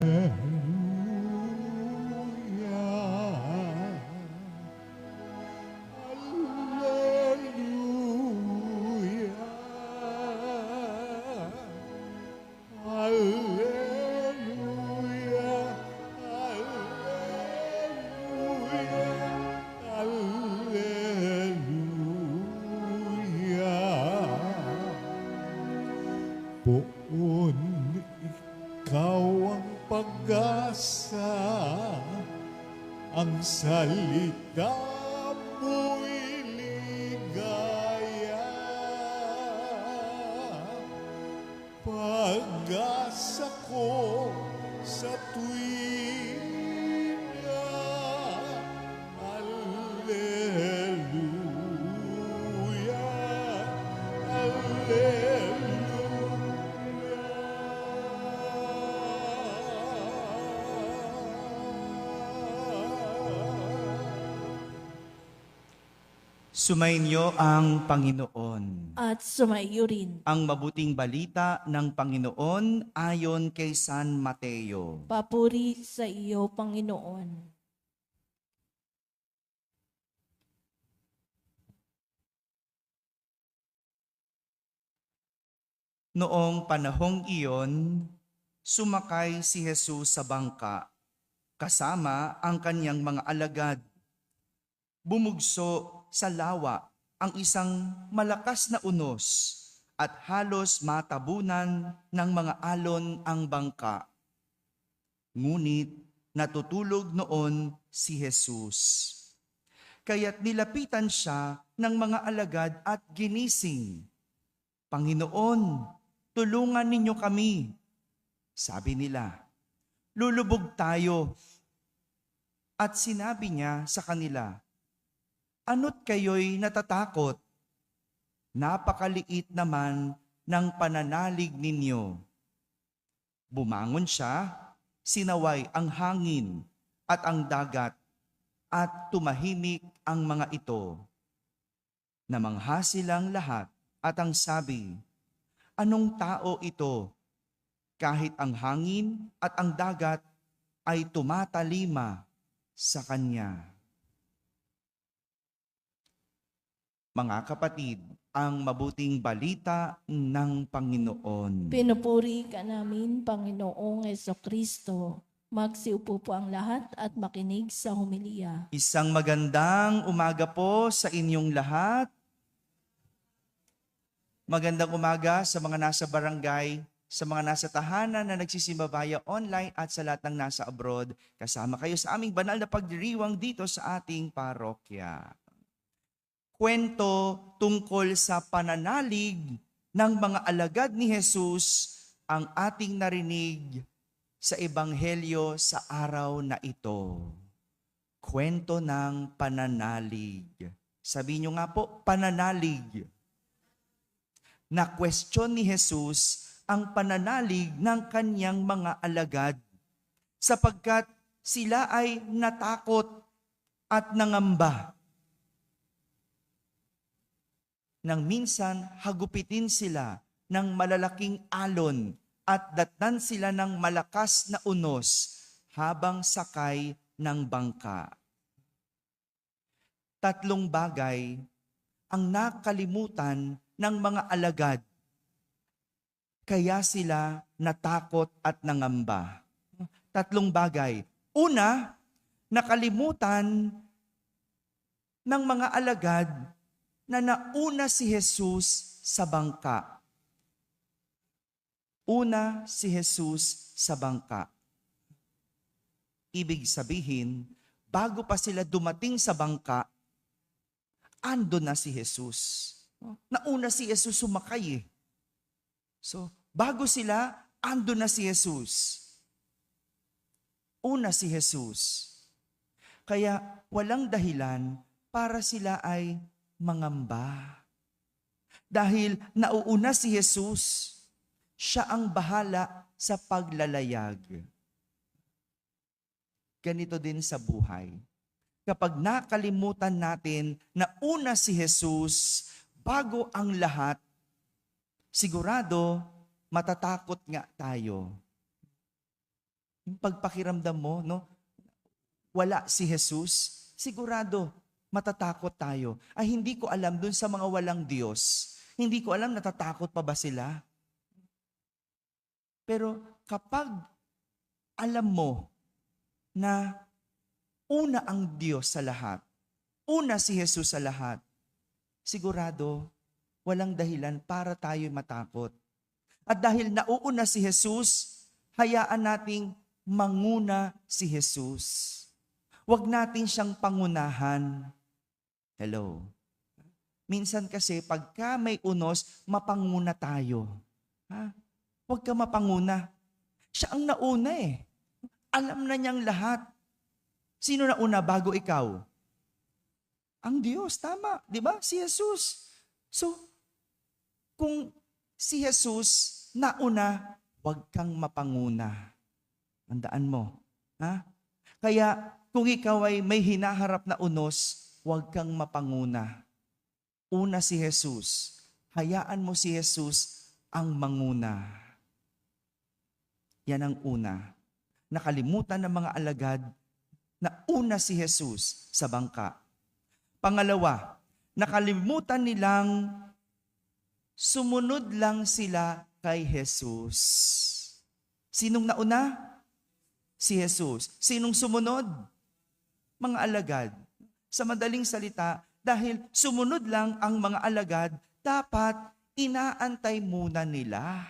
Poon, ikaw ang pag-asa, ang salita mo'y ligaya. Pag-asa ko sa tuwina, Alleluia, Alleluia. Sumainyo ang Panginoon. At sumaiyo rin. Ang mabuting balita ng Panginoon ayon kay San Mateo. Papuri sa iyo, Panginoon. Noong panahong iyon, sumakay si Jesus sa bangka kasama ang kanyang mga alagad. Bumugso sa lawa ang isang malakas na unos at halos matabunan ng mga alon ang bangka. Ngunit natutulog noon si Jesus. Kaya't nilapitan siya ng mga alagad at ginising. Panginoon, tulungan ninyo kami. Sabi nila, lulubog tayo. At sinabi niya sa kanila, ano't kayo'y natatakot? Napakaliit naman ng pananalig ninyo. Bumangon siya, sinaway ang hangin at ang dagat, at tumahimik ang mga ito. Namangha silang lahat at ang sabi, anong tao ito? Kahit ang hangin at ang dagat ay tumatalima sa kanya. Mga kapatid, ang mabuting balita ng Panginoon. Pinupuri ka namin, Panginoong Jesucristo. Magsiupo po ang lahat at makinig sa homilya. Isang magandang umaga po sa inyong lahat. Magandang umaga sa mga nasa barangay, sa mga nasa tahanan na nagsisimba via online at sa lahat ng nasa abroad. Kasama kayo sa aming banal na pagdiriwang dito sa ating parokya. Kwento tungkol sa pananalig ng mga alagad ni Jesus ang ating narinig sa Ebanghelyo sa araw na ito. Kwento ng pananalig. Sabi nyo nga po, pananalig. Na-question ni Jesus ang pananalig ng kanyang mga alagad sapagkat sila ay natakot at nangamba. Nang minsan hagupitin sila ng malalaking alon at datnan sila ng malakas na unos habang sakay ng bangka. Tatlong bagay ang nakalimutan ng mga alagad, kaya sila natakot at nangamba. Tatlong bagay. Una, nakalimutan ng mga alagad na nauna si Jesus sa bangka. Una si Jesus sa bangka. Ibig sabihin, bago pa sila dumating sa bangka, ando na si Jesus. Nauna si Jesus sumakay eh. So, bago sila, ando na si Jesus. Una si Jesus. Kaya walang dahilan para sila ay mangamba. Dahil nauuna si Jesus, siya ang bahala sa paglalayag. Ganito din sa buhay. Kapag nakalimutan natin na una si Jesus, bago ang lahat, sigurado matatakot nga tayo. Yung pagpakiramdam mo, no? Wala si Jesus, sigurado matatakot tayo. Ay, hindi ko alam dun sa mga walang Diyos. Hindi ko alam, natatakot pa ba sila? Pero kapag alam mo na una ang Diyos sa lahat, una si Jesus sa lahat, sigurado walang dahilan para tayo matakot. At dahil nauuna si Jesus, hayaan nating manguna si Jesus. Huwag natin siyang pangunahan. Hello. Minsan kasi pagka may unos, mapanguna tayo. Ha? Huwag ka mapanguna. Siya ang nauna eh. Alam na niyang lahat. Sino nauna bago ikaw? Ang Diyos, tama. Di ba? Si Jesus. So, kung si Jesus nauna, huwag kang mapanguna. Tandaan mo. Ha? Kaya, kung ikaw ay may hinaharap na unos, huwag kang mapanguna. Una si Jesus. Hayaan mo si Jesus ang manguna. Yan ang una. Nakalimutan ng mga alagad na una si Jesus sa bangka. Pangalawa, nakalimutan nilang sumunod lang sila kay Jesus. Sinong nauna? Si Jesus. Sinong sumunod? Mga alagad. Sa madaling salita, dahil sumunod lang ang mga alagad, dapat inaantay muna nila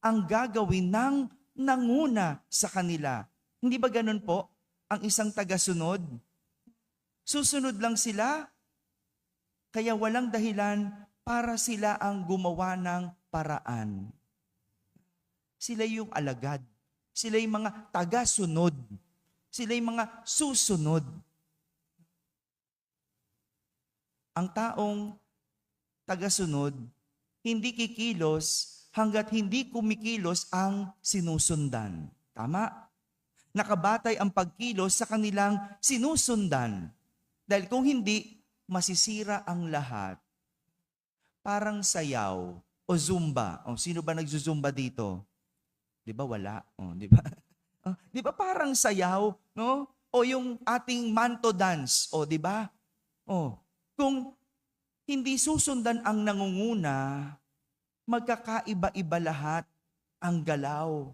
ang gagawin ng nanguna sa kanila. Hindi ba ganun po ang isang tagasunod? Susunod lang sila, kaya walang dahilan para sila ang gumawa ng paraan. Sila yung alagad. Sila yung mga tagasunod. Sila yung mga susunod. Ang taong tagasunod, hindi kikilos hanggat hindi kumikilos ang sinusundan. Tama? Nakabatay ang pagkilos sa kanilang sinusundan. Dahil kung hindi, masisira ang lahat. Parang sayaw o zumba. O, sino ba nagzuzumba dito? Di ba wala? O, di ba? Di ba parang sayaw, no? O yung ating manto dance, o di ba? O, kung hindi susundan ang nangunguna, magkakaiba-iba lahat ang galaw.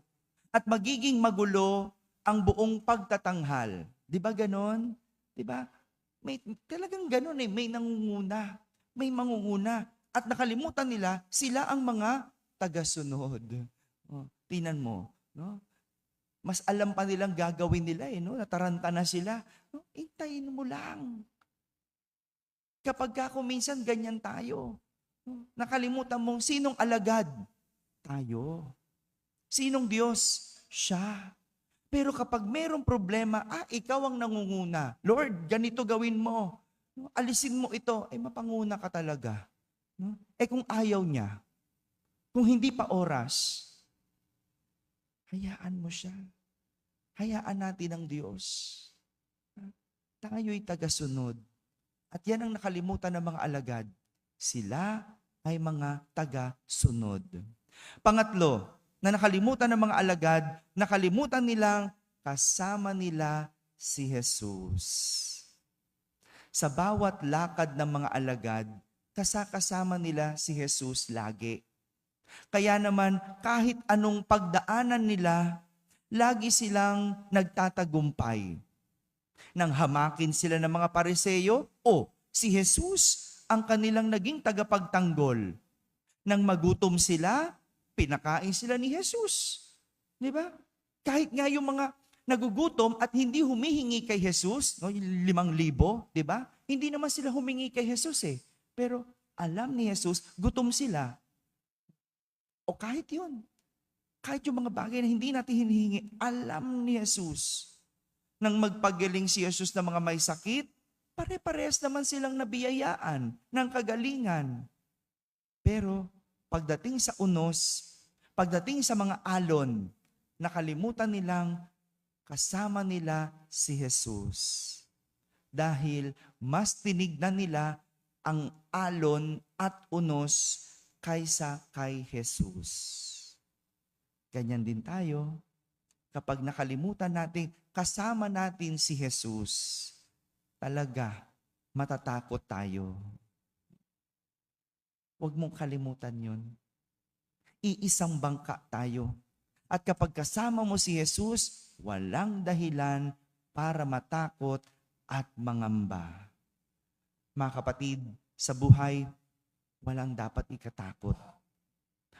At magiging magulo ang buong pagtatanghal. Di ba ganon? Di ba? May talagang ganon eh, may nangunguna, may mangunguna. At nakalimutan nila, sila ang mga tagasunod. O, tingnan mo, no? Mas alam pa nilang gagawin nila eh, no? Nataranta na sila. No? Intayin mo lang. Kapag ka minsan ganyan tayo, no? Nakalimutan mo, sinong alagad? Tayo. Sinong Diyos? Siya. Pero kapag mayroong problema, ikaw ang nangunguna. Lord, ganito gawin mo. No? Alisin mo ito. Mapanguna ka talaga. No? Kung ayaw niya, kung hindi pa oras, hayaan mo siya. Hayaan natin ang Diyos. Tayo'y tagasunod. At yan ang nakalimutan ng mga alagad. Sila ay mga tagasunod. Pangatlo, na nakalimutan ng mga alagad, nakalimutan nilang kasama nila si Jesus. Sa bawat lakad ng mga alagad, kasama nila si Jesus lagi. Kaya naman, kahit anong pagdaanan nila, lagi silang nagtatagumpay. Nang hamakin sila ng mga Pariseyo, si Jesus ang kanilang naging tagapagtanggol. Nang magutom sila, pinakain sila ni Jesus. Di ba? Kahit nga yung mga nagugutom at hindi humihingi kay Jesus, no, yung 5,000, di ba? Hindi naman sila humingi kay Jesus eh. Pero alam ni Jesus, gutom sila. O kahit yun. Kahit yung mga bagay na hindi natin hinihingi, alam ni Jesus. Nang magpagaling si Jesus ng mga may sakit, pare-parehas naman silang nabiyayaan ng kagalingan. Pero pagdating sa unos, pagdating sa mga alon, nakalimutan nilang kasama nila si Jesus. Dahil mas tinignan nila ang alon at unos kaysa kay Jesus. Ganyan din tayo. kapag nakalimutan natin, kasama natin si Jesus, talaga matatakot tayo. Huwag mong kalimutan yun. Iisang bangka tayo. At kapag kasama mo si Jesus, walang dahilan para matakot at mangamba. Mga kapatid, sa buhay, walang dapat ikatakot.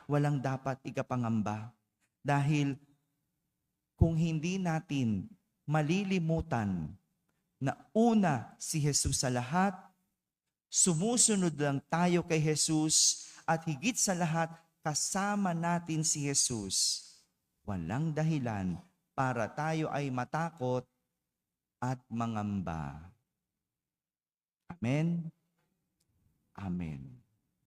Walang dapat ikapangamba. Dahil kung hindi natin malilimutan na una si Jesus sa lahat, sumusunod lang tayo kay Jesus, at higit sa lahat, kasama natin si Jesus, walang dahilan para tayo ay matakot at mangamba. Amen? Amen.